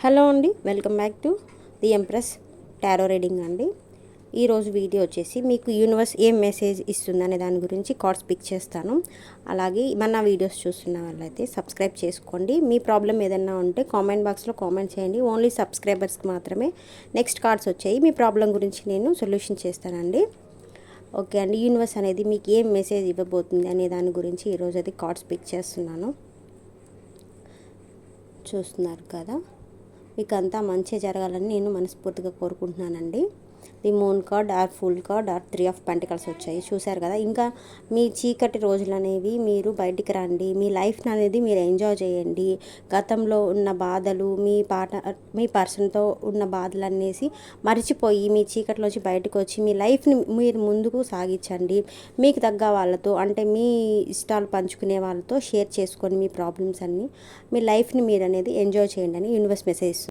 Hello అండి, welcome back to the empress tarot reading అండి. ఈరోజు వీడియో వచ్చేసి మీకు యూనివర్స్ ఏం మెసేజ్ ఇస్తుందనే దాని గురించి కార్డ్స్ పిక్ చేస్తాను. అలాగే మన వీడియోస్ చూస్తున్న వాళ్ళైతే సబ్స్క్రైబ్ చేసుకోండి. మీ ప్రాబ్లం ఏదైనా ఉంటే కామెంట్ బాక్స్లో కామెంట్ చేయండి. ఓన్లీ సబ్స్క్రైబర్స్కి మాత్రమే నెక్స్ట్ కార్డ్స్ వచ్చాయి. మీ ప్రాబ్లం గురించి నేను సొల్యూషన్ చేస్తానండి. ఓకే అండి, యూనివర్స్ అనేది మీకు ఏం మెసేజ్ ఇవ్వబోతుంది అనే దాని గురించి ఈరోజు అయితే కార్డ్స్ పిక్ చేస్తున్నాను. చూస్తున్నారు కదా, మీకు అంతా మంచి జరగాలని నేను మనస్ఫూర్తిగా కోరుకుంటున్నానండి. The moon card or full card or 3 of pentacles వచ్చాయి, చూశారు కదా. ఇంకా మీ చీకటి రోజులు అనేవి మీరు బయటికి రండి, మీ లైఫ్ అనేది మీరు ఎంజాయ్ చేయండి. గతంలో ఉన్న బాధలు, మీ పర్సన్తో ఉన్న బాధలు అనేసి మర్చిపోయి మీ చీకటిలోంచి బయటకు వచ్చి మీ లైఫ్ని మీరు ముందుకు సాగించండి. మీకు తగ్గ వాళ్ళతో, అంటే మీ ఇష్టాలు పంచుకునే వాళ్ళతో షేర్ చేసుకొని మీ ప్రాబ్లమ్స్ అన్నీ, మీ లైఫ్ని మీరు అనేది ఎంజాయ్ చేయండి అని యూనివర్స్ మెసేజ్.